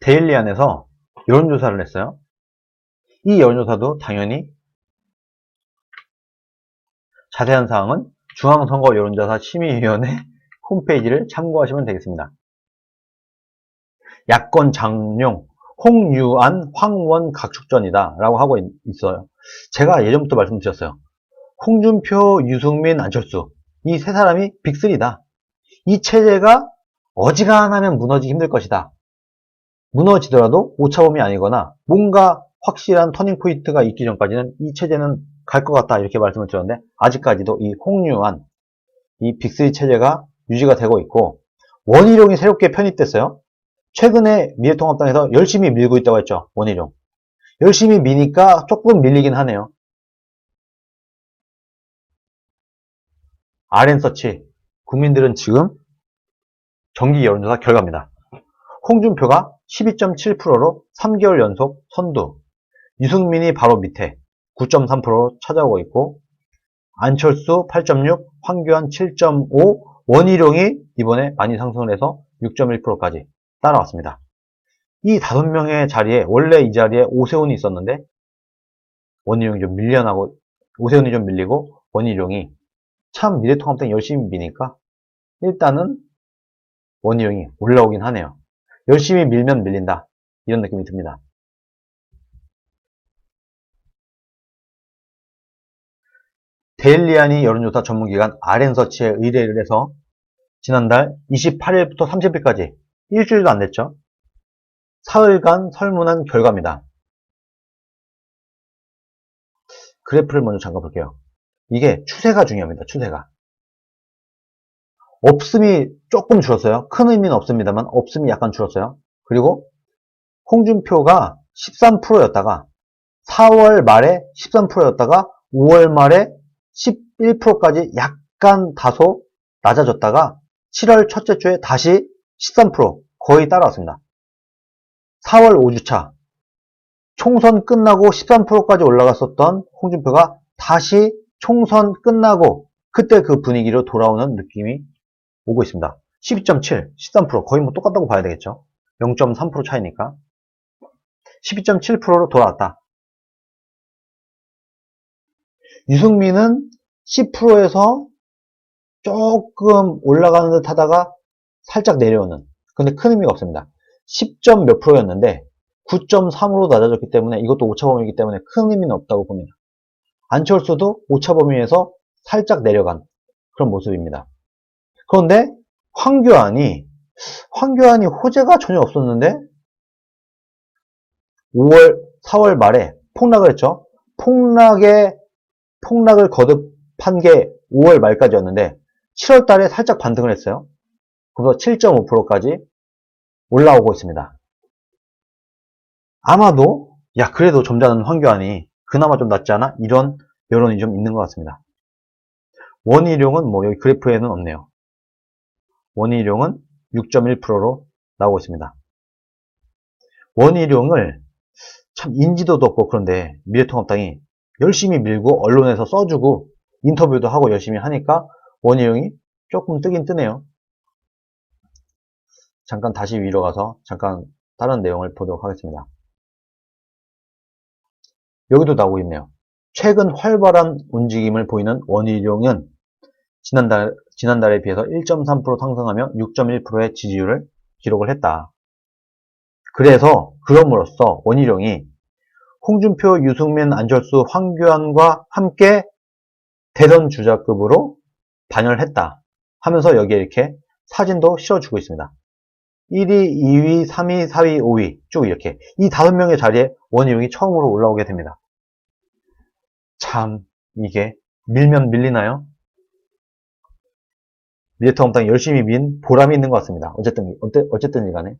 데일리 안에서 여론조사를 했어요. 이 여론조사도 당연히 자세한 사항은 중앙선거 여론조사 심의위원회 홈페이지를 참고하시면 되겠습니다. 야권 장룡, 홍유안, 황우원 각축전이다 라고 하고 있어요. 제가 예전부터 말씀드렸어요. 홍준표, 유승민, 안철수 이 세 사람이 빅3다. 이 체제가 어지간하면 무너지기 힘들 것이다. 무너지더라도 오차범위 아니거나 뭔가 확실한 터닝포인트가 있기 전까지는 이 체제는 갈 것 같다 이렇게 말씀을 드렸는데 아직까지도 이 홍유안, 이 빅3 체제가 유지가 되고 있고 원희룡이 새롭게 편입됐어요. 최근에 미래통합당에서 열심히 밀고 있다고 했죠. 원희룡. 열심히 미니까 조금 밀리긴 하네요. RN서치 국민들은 지금 정기 여론조사 결과입니다. 홍준표가 12.7%로 3개월 연속 선두, 유승민이 바로 밑에 9.3%로 찾아오고 있고 안철수 8.6, 황교안 7.5, 원희룡이 이번에 많이 상승을 해서 6.1%까지 따라왔습니다. 이 5명의 자리에 원래 이 자리에 오세훈이 있었는데 원희룡이 좀 밀려나고 오세훈이 좀 밀리고 원희룡이 참 미래통합당 열심히 미니까 일단은 원희룡이 올라오긴 하네요. 열심히 밀면 밀린다 이런 느낌이 듭니다. 데일리안이 여론조사 전문기관 RN서치에 의뢰를 해서 지난달 28일부터 30일까지 일주일도 안 됐죠. 사흘간 설문한 결과입니다. 그래프를 먼저 잠깐 볼게요. 이게 추세가 중요합니다. 추세가. 없음이 조금 줄었어요. 큰 의미는 없습니다만 없음이 약간 줄었어요. 그리고 홍준표가 13%였다가 4월 말에 13%였다가 5월 말에 11%까지 약간 다소 낮아졌다가 7월 첫째 주에 다시 13% 거의 따라왔습니다. 4월 5주차 총선 끝나고 13%까지 올라갔었던 홍준표가 다시 총선 끝나고 그때 그 분위기로 돌아오는 느낌이 오고 있습니다. 12.7, 13% 거의 뭐 똑같다고 봐야 되겠죠. 0.3% 차이니까 12.7%로 돌아왔다. 유승민은 10%에서 조금 올라가는 듯 하다가 살짝 내려오는, 근데 큰 의미가 없습니다. 10점 몇 프로였는데 9.3으로 낮아졌기 때문에 이것도 오차범위이기 때문에 큰 의미는 없다고 봅니다. 안철수도 오차범위에서 살짝 내려간 그런 모습입니다. 그런데 황교안이 호재가 전혀 없었는데 4월 말에 폭락을 했죠. 폭락을 거듭한 게 5월 말까지였는데 7월 달에 살짝 반등을 했어요. 그래서 7.5%까지 올라오고 있습니다. 아마도 그래도 점잖은 황교안이 그나마 좀 낫지 않아? 이런 여론이 좀 있는 것 같습니다. 원희룡은 뭐 여기 그래프에는 없네요. 원희룡은 6.1%로 나오고 있습니다. 원희룡을 참 인지도도 없고 그런데 미래통합당이 열심히 밀고 언론에서 써주고 인터뷰도 하고 열심히 하니까 원희룡이 조금 뜨긴 뜨네요. 잠깐 다시 위로 가서 잠깐 다른 내용을 보도록 하겠습니다. 여기도 나오고 있네요. 최근 활발한 움직임을 보이는 원희룡은 지난달에 비해서 1.3% 상승하며 6.1%의 지지율을 기록을 했다. 그래서 그럼으로써 원희룡이 홍준표, 유승민, 안철수, 황교안과 함께 대선 주자급으로 반열했다 하면서 여기에 이렇게 사진도 실어주고 있습니다. 1위, 2위, 3위, 4위, 5위 쭉 이렇게 이 5명의 자리에 원희룡이 처음으로 올라오게 됩니다. 참 이게 밀면 밀리나요? 미래통합당이 열심히 민 보람이 있는 것 같습니다. 어쨌든 간에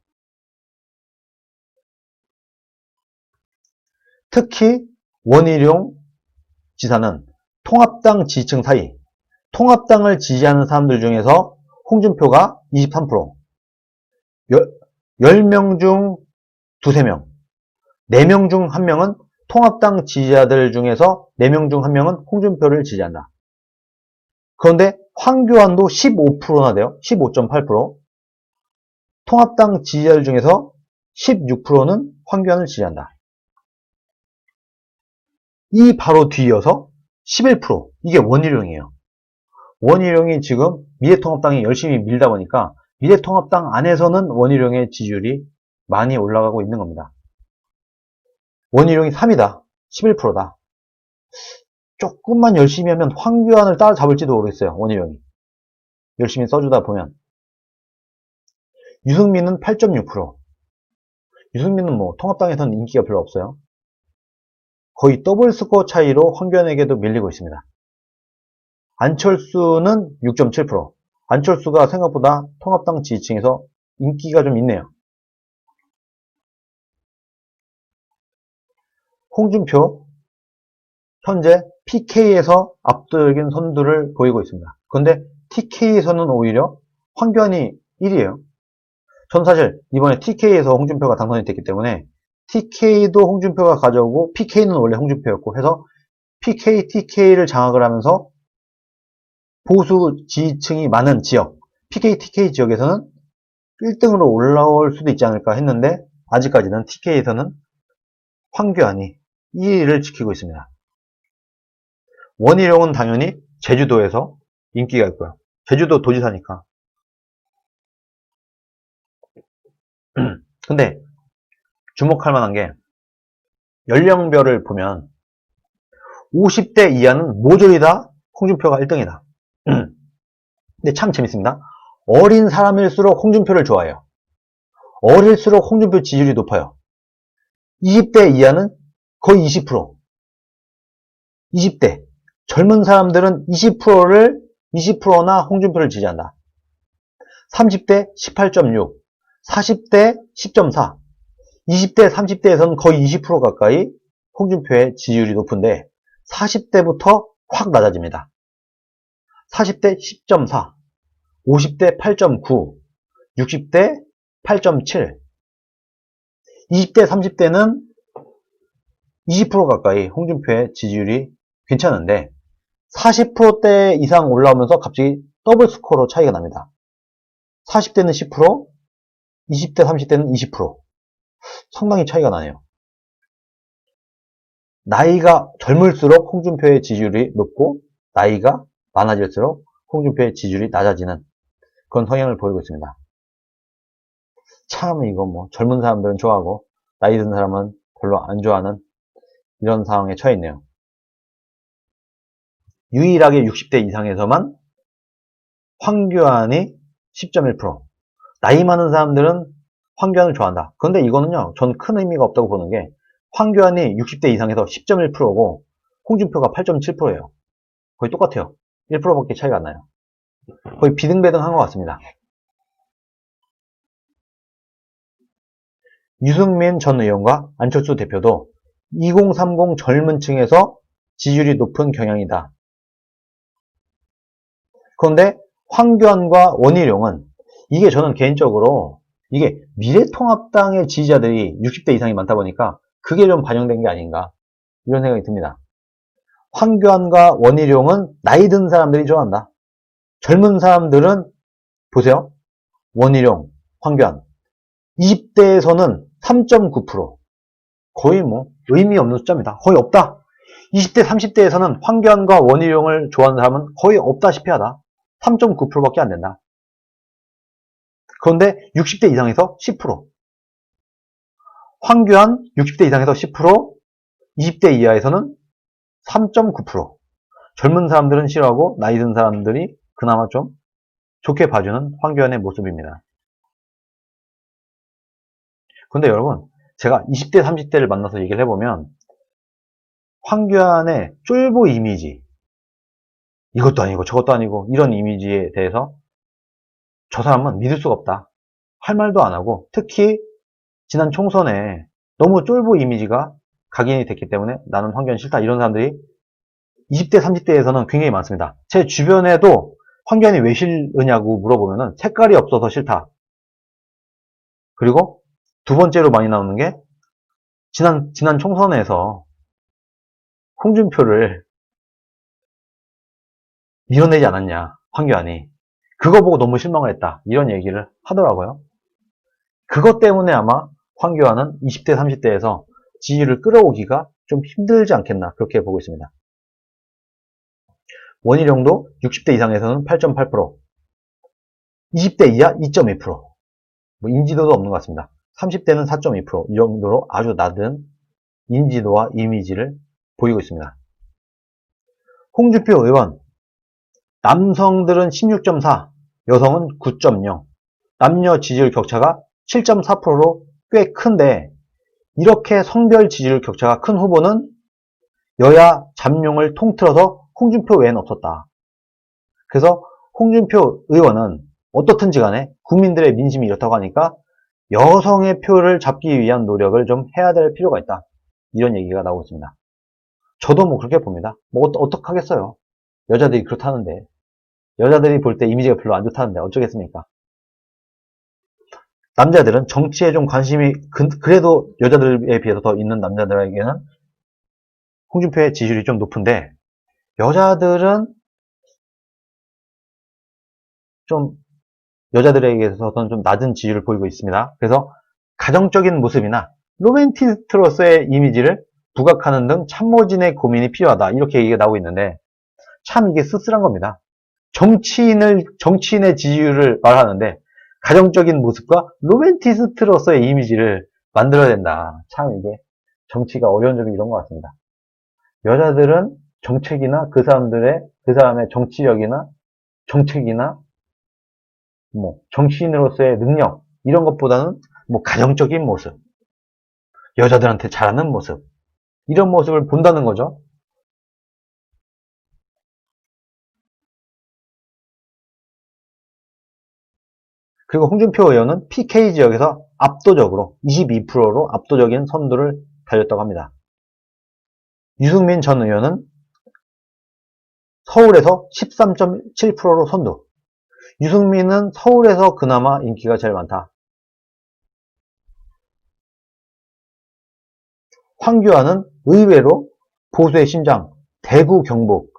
특히 원희룡 지사는 통합당 지지층 사이 통합당을 지지하는 사람들 중에서 홍준표가 23%, 10명 중 2~3명, 4명 중 1명은 통합당 지지자들 중에서 4명 중 1명은 홍준표를 지지한다. 그런데 황교안도 15%나 돼요. 15.8%. 통합당 지지자들 중에서 16%는 황교안을 지지한다. 이 바로 뒤이어서 11%, 이게 원희룡이에요. 원희룡이 지금 미래통합당이 열심히 밀다 보니까 미래통합당 안에서는 원희룡의 지지율이 많이 올라가고 있는 겁니다. 원희룡이 3위다. 11%다. 조금만 열심히 하면 황교안을 따라잡을지도 모르겠어요. 원희룡이. 열심히 써주다 보면. 유승민은 8.6%. 유승민은 뭐 통합당에서는 인기가 별로 없어요. 거의 더블 스코어 차이로 황교안에게도 밀리고 있습니다. 안철수는 6.7%. 안철수가 생각보다 통합당 지지층에서 인기가 좀 있네요. 홍준표 현재 PK에서 압도적인 선두를 보이고 있습니다. 그런데 TK에서는 오히려 황교안이 1위예요. 전 사실 이번에 TK에서 홍준표가 당선이 됐기 때문에 TK도 홍준표가 가져오고 PK는 원래 홍준표였고 해서 PK, TK를 장악을 하면서 보수 지지층이 많은 지역, PK, TK 지역에서는 1등으로 올라올 수도 있지 않을까 했는데 아직까지는 TK에서는 황교안이 1위를 지키고 있습니다. 원희룡은 당연히 제주도에서 인기가 있고요. 제주도 도지사니까. 근데 주목할 만한 게 연령별을 보면 50대 이하는 모조리 다 홍준표가 1등이다. 근데 참 재밌습니다. 어린 사람일수록 홍준표를 좋아해요. 어릴수록 홍준표 지지율이 높아요. 20대 이하는 거의 20%. 20대. 젊은 사람들은 20%나 홍준표를 지지한다. 30대 18.6, 40대 10.4, 20대, 30대에서는 거의 20% 가까이 홍준표의 지지율이 높은데 40대부터 확 낮아집니다. 40대 10.4, 50대 8.9, 60대 8.7, 20대, 30대는 20% 가까이 홍준표의 지지율이 괜찮은데 40%대 이상 올라오면서 갑자기 더블 스코어로 차이가 납니다. 40대는 10%, 20대, 30대는 20%. 상당히 차이가 나네요. 나이가 젊을수록 홍준표의 지지율이 높고 나이가 많아질수록 홍준표의 지지율이 낮아지는 그런 성향을 보이고 있습니다. 참 이거 뭐 젊은 사람들은 좋아하고 나이 든 사람은 별로 안 좋아하는 이런 상황에 처해 있네요. 유일하게 60대 이상에서만 황교안이 10.1%. 나이 많은 사람들은 황교안을 좋아한다. 그런데 이거는요, 전 큰 의미가 없다고 보는 게 황교안이 60대 이상에서 10.1%고 홍준표가 8.7%예요. 거의 똑같아요. 1%밖에 차이가 안 나요. 거의 비등비등한 것 같습니다. 유승민 전 의원과 안철수 대표도 2030 젊은 층에서 지지율이 높은 경향이다. 그런데 황교안과 원희룡은 이게 저는 개인적으로 이게 미래통합당의 지지자들이 60대 이상이 많다 보니까 그게 좀 반영된 게 아닌가 이런 생각이 듭니다. 황교안과 원희룡은 나이 든 사람들이 좋아한다. 젊은 사람들은 보세요. 원희룡, 황교안 20대에서는 3.9% 거의 뭐 의미 없는 숫자입니다. 거의 없다. 20대, 30대에서는 황교안과 원희룡을 좋아하는 사람은 거의 없다시피 하다. 3.9%밖에 안 된다. 그런데 60대 이상에서 10%. 황교안 60대 이상에서 10%, 20대 이하에서는 3.9%. 젊은 사람들은 싫어하고 나이 든 사람들이 그나마 좀 좋게 봐주는 황교안의 모습입니다. 근데 여러분, 제가 20대, 30대를 만나서 얘기를 해보면 황교안의 쫄보 이미지, 이것도 아니고 저것도 아니고 이런 이미지에 대해서 저 사람은 믿을 수가 없다. 할 말도 안 하고 특히 지난 총선에 너무 쫄보 이미지가 각인이 됐기 때문에 나는 황교안 싫다. 이런 사람들이 20대, 30대에서는 굉장히 많습니다. 제 주변에도 황교안이 왜 싫으냐고 물어보면 색깔이 없어서 싫다. 그리고 두 번째로 많이 나오는 게 지난 총선에서 홍준표를 밀어내지 않았냐. 황교안이. 그거 보고 너무 실망을 했다. 이런 얘기를 하더라고요. 그것 때문에 아마 황교안은 20대, 30대에서 지지율을 끌어오기가 좀 힘들지 않겠나 그렇게 보고 있습니다. 원희룡도 60대 이상에서는 8.8%, 20대 이하 2.2%, 뭐 인지도도 없는 것 같습니다. 30대는 4.2%, 이 정도로 아주 낮은 인지도와 이미지를 보이고 있습니다. 홍준표 의원, 남성들은 16.4, 여성은 9.0, 남녀 지지율 격차가 7.4%로 꽤 큰데 이렇게 성별 지지율 격차가 큰 후보는 여야 잠룡을 통틀어서 홍준표 외에는 없었다. 그래서 홍준표 의원은 어떻든지 간에 국민들의 민심이 이렇다고 하니까 여성의 표를 잡기 위한 노력을 좀 해야 될 필요가 있다. 이런 얘기가 나오고 있습니다. 저도 뭐 그렇게 봅니다. 뭐 어떡하겠어요. 여자들이 그렇다는데. 여자들이 볼 때 이미지가 별로 안 좋다는데 어쩌겠습니까? 남자들은 정치에 좀 관심이 그래도 여자들에 비해서 더 있는 남자들에게는 홍준표의 지지율이 좀 높은데 여자들은 좀 여자들에게서는 좀 낮은 지지율을 보이고 있습니다. 그래서 가정적인 모습이나 로맨티스트로서의 이미지를 부각하는 등 참모진의 고민이 필요하다. 이렇게 얘기가 나오고 있는데 참 이게 쓸쓸한 겁니다. 정치인의 지지율을 말하는데 가정적인 모습과 로맨티스트로서의 이미지를 만들어야 된다. 참 이게 정치가 어려운 점이 이런 것 같습니다. 여자들은 정책이나 그 사람의 정치력이나 정책이나 뭐 정치인으로서의 능력 이런 것보다는 뭐 가정적인 모습, 여자들한테 잘하는 모습 이런 모습을 본다는 거죠. 그리고 홍준표 의원은 PK 지역에서 압도적으로 22%로 압도적인 선두를 달렸다고 합니다. 유승민 전 의원은 서울에서 13.7%로 선두. 유승민은 서울에서 그나마 인기가 제일 많다. 황교안은 의외로 보수의 심장, 대구 경북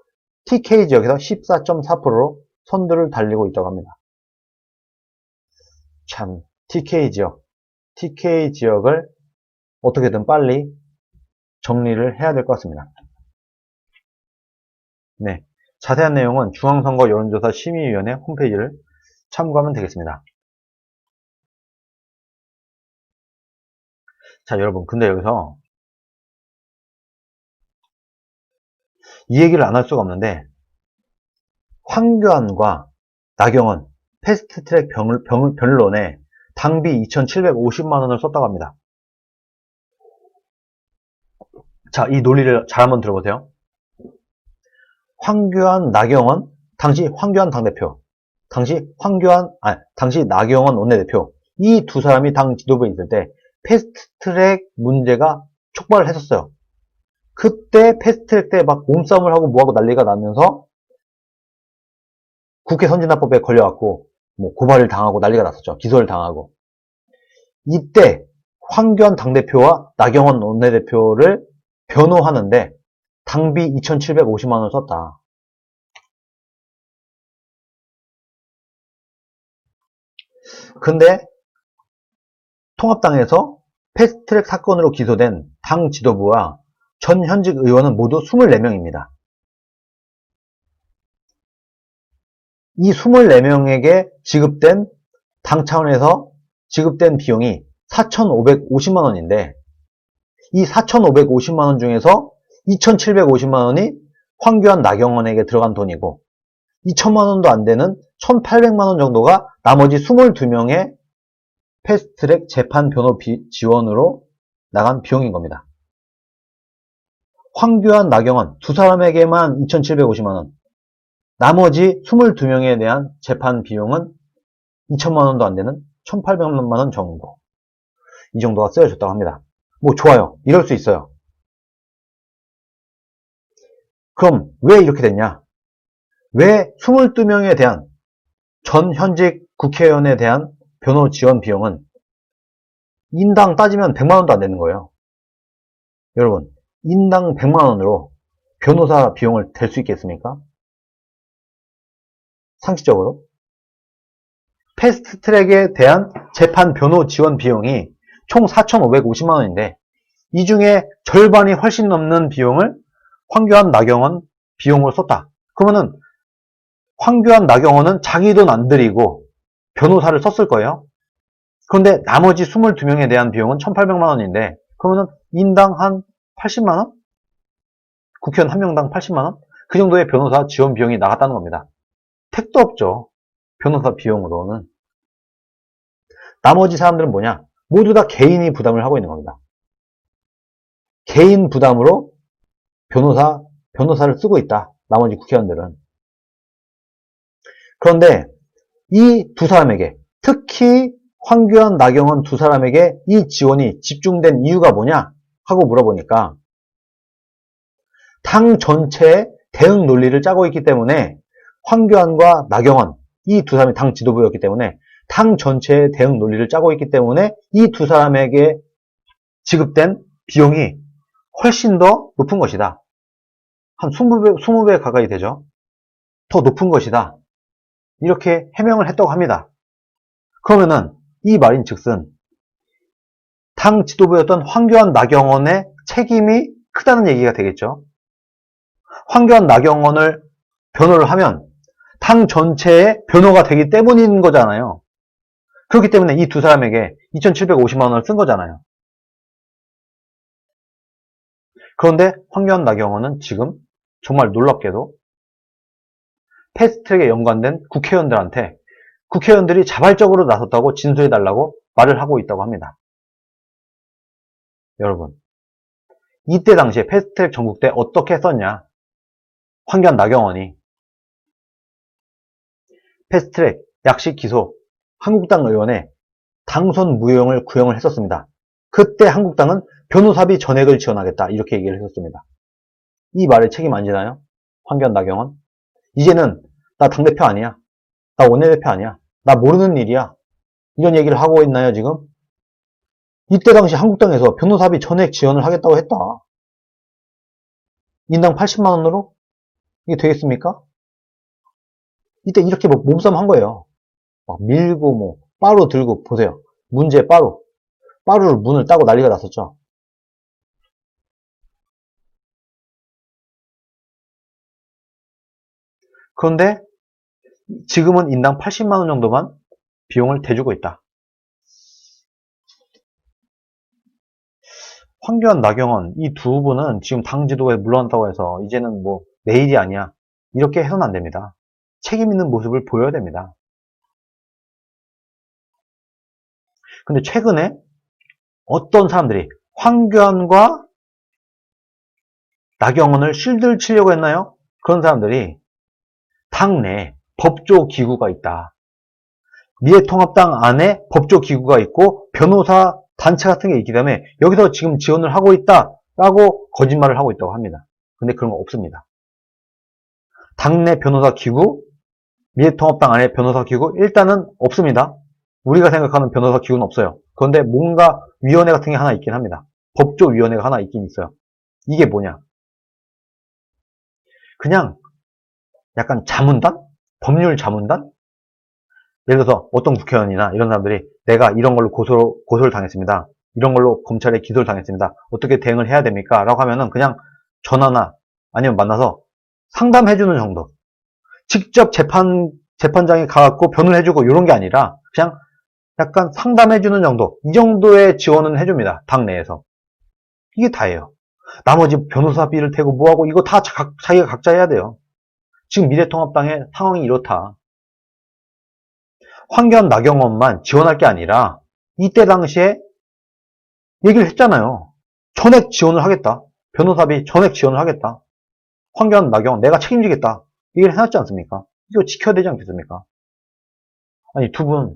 TK 지역에서 14.4%로 선두를 달리고 있다고 합니다. 참 TK 지역을 어떻게든 빨리 정리를 해야 될 것 같습니다. 네, 자세한 내용은 중앙선거 여론조사 심의위원회 홈페이지를 참고하면 되겠습니다. 자, 여러분, 근데 여기서 이 얘기를 안 할 수가 없는데 황교안과 나경원 패스트트랙 변론에 당비 2,750만원을 썼다고 합니다. 자, 이 논리를 잘 한번 들어보세요. 황교안, 나경원, 당시 황교안 당대표, 당시 나경원 원내대표, 이 두 사람이 당 지도부에 있을 때 패스트트랙 문제가 촉발을 했었어요. 그때 패스트트랙 때 막 몸싸움을 하고 뭐하고 난리가 나면서 국회 선진화법에 걸려갖고 뭐 고발을 당하고 난리가 났었죠. 기소를 당하고. 이때 황교안 당대표와 나경원 원내대표를 변호하는데 당비 2,750만원 썼다. 근데 통합당에서 패스트트랙 사건으로 기소된 당 지도부와 전 현직 의원은 모두 24명입니다. 이 24명에게 지급된 당 차원에서 지급된 비용이 4,550만원인데 이 4,550만원 중에서 2,750만원이 황교안 나경원에게 들어간 돈이고 2천만원도 안 되는 1,800만원 정도가 나머지 22명의 패스트트랙 재판 변호 지원으로 나간 비용인 겁니다. 황교안, 나경원 두 사람에게만 2,750만원, 나머지 22명에 대한 재판 비용은 2천만원도 안 되는 1,800만원 정도. 이 정도가 쓰여졌다고 합니다. 뭐 좋아요. 이럴 수 있어요. 그럼 왜 이렇게 됐냐? 왜 22명에 대한 전 현직 국회의원에 대한 변호 지원 비용은 인당 따지면 100만원도 안 되는 거예요. 여러분, 인당 100만원으로 변호사 비용을 댈 수 있겠습니까? 상식적으로. 패스트트랙에 대한 재판 변호 지원 비용이 총 4,550만 원인데 이 중에 절반이 훨씬 넘는 비용을 황교안, 나경원 비용으로 썼다. 그러면은 황교안, 나경원은 자기 돈 안 들이고 변호사를 썼을 거예요. 그런데 나머지 22명에 대한 비용은 1,800만 원인데 그러면은 인당 한 80만 원? 국회의원 한 명당 80만 원? 그 정도의 변호사 지원 비용이 나갔다는 겁니다. 택도 없죠. 변호사 비용으로는. 나머지 사람들은 뭐냐? 모두 다 개인이 부담을 하고 있는 겁니다. 개인 부담으로 변호사를 쓰고 있다. 나머지 국회의원들은. 그런데 이 두 사람에게, 특히 황교안, 나경원 두 사람에게 이 지원이 집중된 이유가 뭐냐? 하고 물어보니까 당 전체의 대응 논리를 짜고 있기 때문에 황교안과 나경원, 이 두 사람이 당 지도부였기 때문에 당 전체의 대응 논리를 짜고 있기 때문에 이 두 사람에게 지급된 비용이 훨씬 더 높은 것이다. 한 20배 가까이 되죠. 더 높은 것이다. 이렇게 해명을 했다고 합니다. 그러면은 이 말인 즉슨 당 지도부였던 황교안, 나경원의 책임이 크다는 얘기가 되겠죠. 황교안, 나경원을 변호를 하면 당 전체의 변호가 되기 때문인 거잖아요. 그렇기 때문에 이 두 사람에게 2,750만 원을 쓴 거잖아요. 그런데 황교안, 나경원은 지금 정말 놀랍게도 패스트트랙에 연관된 국회의원들한테 국회의원들이 자발적으로 나섰다고 진술해달라고 말을 하고 있다고 합니다. 여러분, 이때 당시에 패스트트랙 전국 때 어떻게 썼냐? 황교안, 나경원이 패스트트랙, 약식 기소, 한국당 의원의 당선 무효형을 구형을 했었습니다. 그때 한국당은 변호사비 전액을 지원하겠다 이렇게 얘기를 했었습니다. 이 말에 책임 안 지나요? 황교안, 나경원? 이제는 나 당대표 아니야. 나 원내대표 아니야. 나 모르는 일이야. 이런 얘기를 하고 있나요 지금? 이때 당시 한국당에서 변호사비 전액 지원을 하겠다고 했다. 인당 80만 원으로? 이게 되겠습니까? 이때 이렇게 몸싸움 한 거예요. 막 밀고 빠루 들고 보세요. 문제 빠루를 문을 따고 난리가 났었죠. 그런데 지금은 인당 80만 원 정도만 비용을 대주고 있다. 황교안, 나경원 이 두 분은 지금 당 지도부에 물러났다고 해서 이제는 내일이 아니야. 이렇게 해서는 안 됩니다. 책임 있는 모습을 보여야 됩니다. 근데 최근에 어떤 사람들이 황교안과 나경원을 실드를 치려고 했나요? 그런 사람들이 당내 법조기구가 있다. 미래통합당 안에 법조기구가 있고 변호사 단체 같은 게 있기 때문에 여기서 지금 지원을 하고 있다라고 거짓말을 하고 있다고 합니다. 근데 그런 거 없습니다. 당내 변호사기구, 미래통합당 안에 변호사기구 일단은 없습니다. 우리가 생각하는 변호사기구는 없어요. 그런데 뭔가 위원회 같은 게 하나 있긴 합니다. 법조위원회가 하나 있긴 있어요. 이게 뭐냐? 그냥 약간 자문단? 법률 자문단? 예를 들어서 어떤 국회의원이나 이런 사람들이 내가 이런 걸로 고소를 당했습니다. 이런 걸로 검찰에 기소를 당했습니다. 어떻게 대응을 해야 됩니까? 라고 하면은 그냥 전화나 아니면 만나서 상담해주는 정도. 직접 재판장에 가갖고 변호를 해주고 이런 게 아니라 그냥 약간 상담해주는 정도. 이 정도의 지원은 해줍니다. 당내에서. 이게 다예요. 나머지 변호사비를 대고 뭐하고 이거 다 자기가 각자 해야 돼요. 지금 미래통합당의 상황이 이렇다. 황교안, 나경원만 지원할 게 아니라 이때 당시에 얘기를 했잖아요. 전액 지원을 하겠다. 변호사비 전액 지원을 하겠다. 황교안, 나경원 내가 책임지겠다. 얘기를 해놨지 않습니까? 이거 지켜야 되지 않겠습니까? 아니 두 분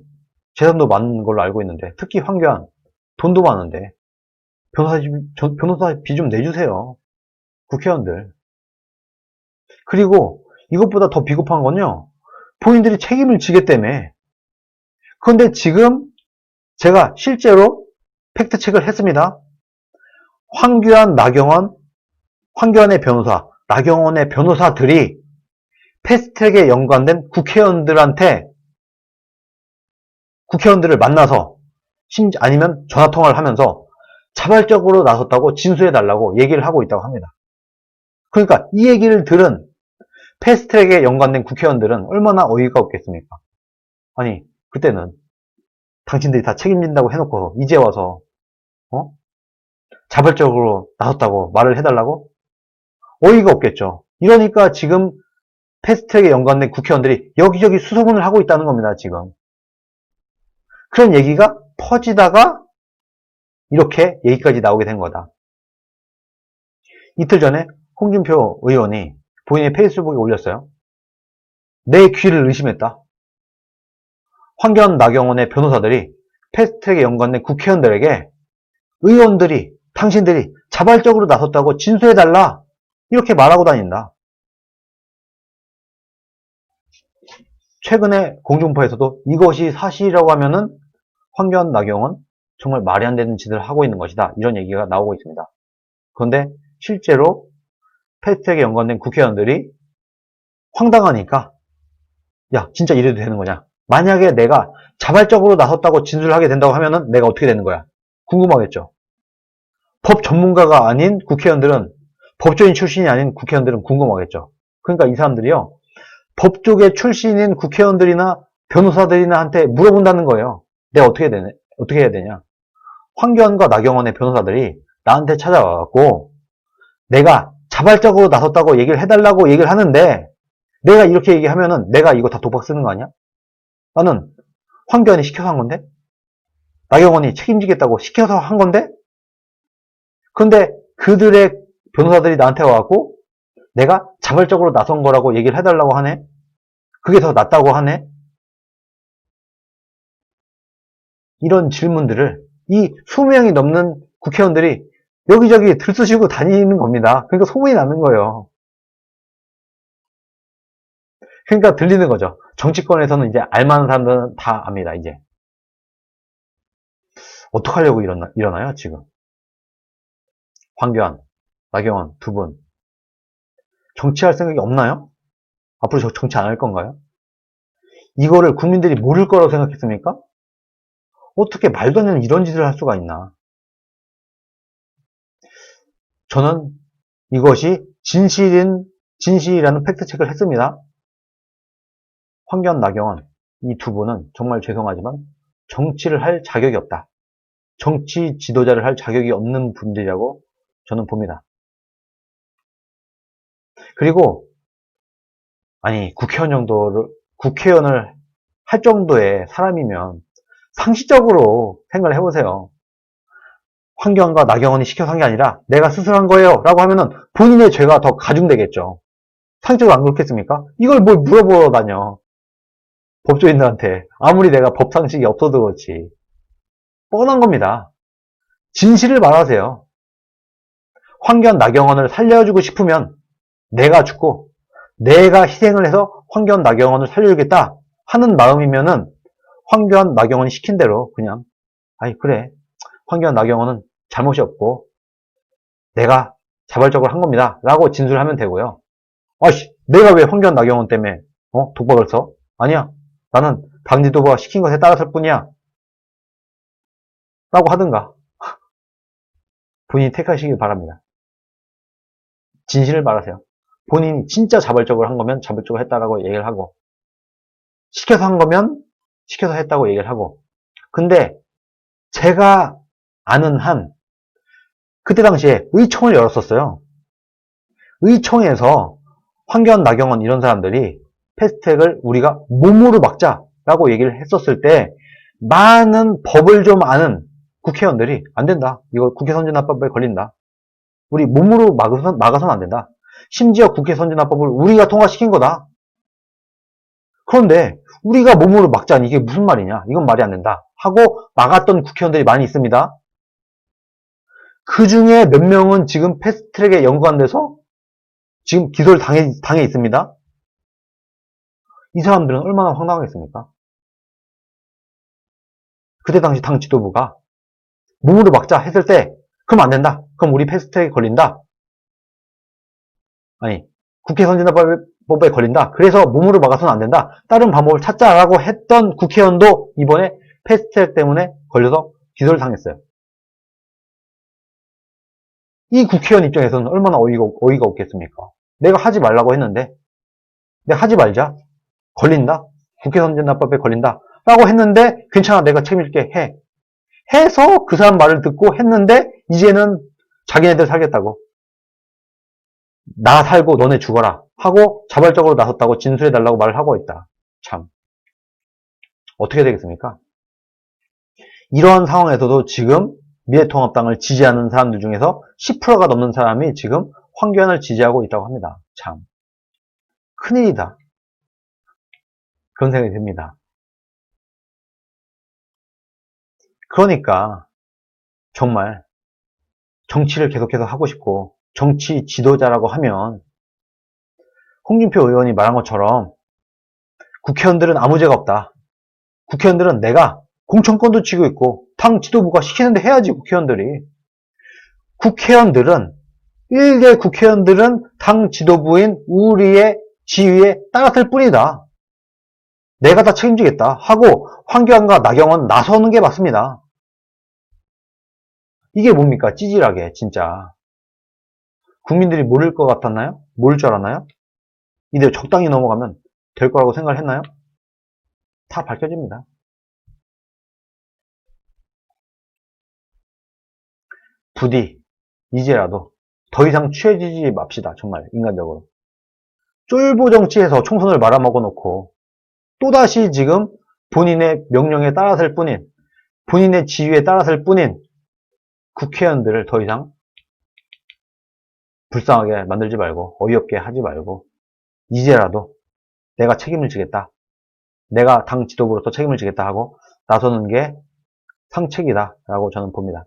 재산도 많은 걸로 알고 있는데 특히 황교안 돈도 많은데 변호사비 좀 내주세요. 국회의원들. 그리고 이것보다 더 비겁한 건요. 본인들이 책임을 지겠다며. 그런데 지금 제가 실제로 팩트체크를 했습니다. 황교안, 나경원, 황교안의 변호사, 나경원의 변호사들이 패스트트랙에 연관된 국회의원들을 만나서 아니면 전화통화를 하면서 자발적으로 나섰다고 진술해달라고 얘기를 하고 있다고 합니다. 그러니까 이 얘기를 들은 패스트트랙에 연관된 국회의원들은 얼마나 어이가 없겠습니까? 아니, 그때는 당신들이 다 책임진다고 해놓고 이제 와서 자발적으로 나섰다고 말을 해달라고? 어이가 없겠죠. 이러니까 지금 패스트트랙에 연관된 국회의원들이 여기저기 수소문을 하고 있다는 겁니다, 지금. 그런 얘기가 퍼지다가 이렇게 얘기까지 나오게 된 거다. 이틀 전에 홍준표 의원이 본인의 페이스북에 올렸어요. 내 귀를 의심했다. 황교안, 나경원의 변호사들이 패스트트랙에 연관된 국회의원들에게 의원들이, 당신들이 자발적으로 나섰다고 진술해달라. 이렇게 말하고 다닌다. 최근에 공중파에서도 이것이 사실이라고 하면은 황교안, 나경원 정말 말이 안 되는 짓을 하고 있는 것이다. 이런 얘기가 나오고 있습니다. 그런데 실제로 패스트트랙에 연관된 국회의원들이 황당하니까 야, 진짜 이래도 되는 거냐? 만약에 내가 자발적으로 나섰다고 진술하게 된다고 하면은 내가 어떻게 되는 거야? 궁금하겠죠? 법 전문가가 아닌 국회의원들은, 법조인 출신이 아닌 국회의원들은 궁금하겠죠? 그러니까 이 사람들이요, 법 쪽에 출신인 국회의원들이나 변호사들이나 한테 물어본다는 거예요. 내가 어떻게 해야 되냐? 황교안과 나경원의 변호사들이 나한테 찾아와갖고 내가 자발적으로 나섰다고 얘기를 해달라고 얘기를 하는데 내가 이렇게 얘기하면은 내가 이거 다 독박 쓰는 거 아니야? 나는 황교안이 시켜서 한 건데? 나경원이 책임지겠다고 시켜서 한 건데? 그런데 그들의 변호사들이 나한테 와갖고 내가 자발적으로 나선 거라고 얘기를 해달라고 하네? 그게 더 낫다고 하네? 이런 질문들을 이 20명이 넘는 국회의원들이 여기저기 들쑤시고 다니는 겁니다. 그러니까 소문이 나는 거예요. 그러니까 들리는 거죠. 정치권에서는 이제 알만한 사람들은 다 압니다, 이제. 어떡하려고 일어나요, 지금? 황교안, 나경원 두 분. 정치할 생각이 없나요? 앞으로 정치 안 할 건가요? 이거를 국민들이 모를 거라고 생각했습니까? 어떻게 말도 안 되는 이런 짓을 할 수가 있나? 저는 이것이 진실이라는 팩트체크를 했습니다. 황교안, 나경원 이 두 분은 정말 죄송하지만 정치를 할 자격이 없다. 정치 지도자를 할 자격이 없는 분들이라고 저는 봅니다. 그리고 아니 국회의원을 할 정도의 사람이면 상식적으로 생각을 해보세요. 황교안과 나경원이 시켜서 한 게 아니라 내가 스스로 한 거예요 라고 하면은 본인의 죄가 더 가중되겠죠. 상식적으로 안 그렇겠습니까? 이걸 뭘 물어보러 다녀. 법조인들한테. 아무리 내가 법상식이 없어도 그렇지. 뻔한 겁니다. 진실을 말하세요. 황교안, 나경원을 살려주고 싶으면 내가 죽고 내가 희생을 해서 황교안, 나경원을 살려주겠다 하는 마음이면은 황교안, 나경원이 시킨 대로 그냥 아이 그래 황교안, 나경원은 잘못이 없고 내가 자발적으로 한 겁니다 라고 진술하면 되고요. 아씨 내가 왜 황교안, 나경원 때문에 독박을 써? 아니야 나는 방지도가 시킨 것에 따랐을 뿐이야 라고 하든가 본인이 택하시길 바랍니다. 진실을 말하세요. 본인이 진짜 자발적으로 한 거면 자발적으로 했다라고 얘기를 하고 시켜서 한 거면 시켜서 했다고 얘기를 하고 근데 제가 아는 한 그때 당시에 의총을 열었었어요. 의총에서 황교안, 나경원 이런 사람들이 패스트트랙을 우리가 몸으로 막자라고 얘기를 했었을 때 많은 법을 좀 아는 국회의원들이 안 된다. 이거 국회선진화법에 걸린다. 우리 몸으로 막아서는 안 된다. 심지어 국회선진화법을 우리가 통과시킨 거다. 그런데 우리가 몸으로 막자니 이게 무슨 말이냐. 이건 말이 안 된다. 하고 막았던 국회의원들이 많이 있습니다. 그 중에 몇 명은 지금 패스트트랙에 연관돼서 지금 기소를 당해 있습니다. 이 사람들은 얼마나 황당하겠습니까? 그때 당시 당 지도부가 몸으로 막자 했을 때 그럼 안 된다. 그럼 우리 패스트트랙에 걸린다. 아니 국회 선진화법에 걸린다. 그래서 몸으로 막아서는 안 된다. 다른 방법을 찾자라고 했던 국회의원도 이번에 패스트트랙 때문에 걸려서 기소를 당했어요. 이 국회의원 입장에서는 얼마나 어이가 없겠습니까? 내가 하지 말라고 했는데, 내가 하지 말자. 걸린다. 국회선진화법에 걸린다. 라고 했는데, 괜찮아. 내가 책임질게. 해. 해서 그 사람 말을 듣고 했는데, 이제는 자기네들 살겠다고. 나 살고 너네 죽어라. 하고 자발적으로 나섰다고 진술해달라고 말을 하고 있다. 참. 어떻게 되겠습니까? 이러한 상황에서도 지금 미래통합당을 지지하는 사람들 중에서 10%가 넘는 사람이 지금 황교안을 지지하고 있다고 합니다. 참. 큰일이다. 그런 생각이 듭니다. 그러니까 정말 정치를 계속해서 하고 싶고 정치 지도자라고 하면 홍준표 의원이 말한 것처럼 국회의원들은 아무 죄가 없다. 국회의원들은 내가 공천권도 쥐고 있고 당 지도부가 시키는데 해야지 국회의원들이. 국회의원들은 일개 국회의원들은 당 지도부인 우리의 지휘에 따랐을 뿐이다. 내가 다 책임지겠다 하고 황교안과 나경원 나서는 게 맞습니다. 이게 뭡니까? 찌질하게 진짜. 국민들이 모를 것 같았나요? 모를 줄 알았나요? 이대로 적당히 넘어가면 될 거라고 생각을 했나요? 다 밝혀집니다. 부디 이제라도 더 이상 취해지지 맙시다. 정말 인간적으로. 쫄보 정치에서 총선을 말아먹어 놓고 또다시 지금 본인의 명령에 따랐을 뿐인, 본인의 지휘에 따랐을 뿐인 국회의원들을 더 이상 불쌍하게 만들지 말고 어이없게 하지 말고 이제라도 내가 책임을 지겠다. 내가 당 지도부로서 책임을 지겠다 하고 나서는 게 상책이다 라고 저는 봅니다.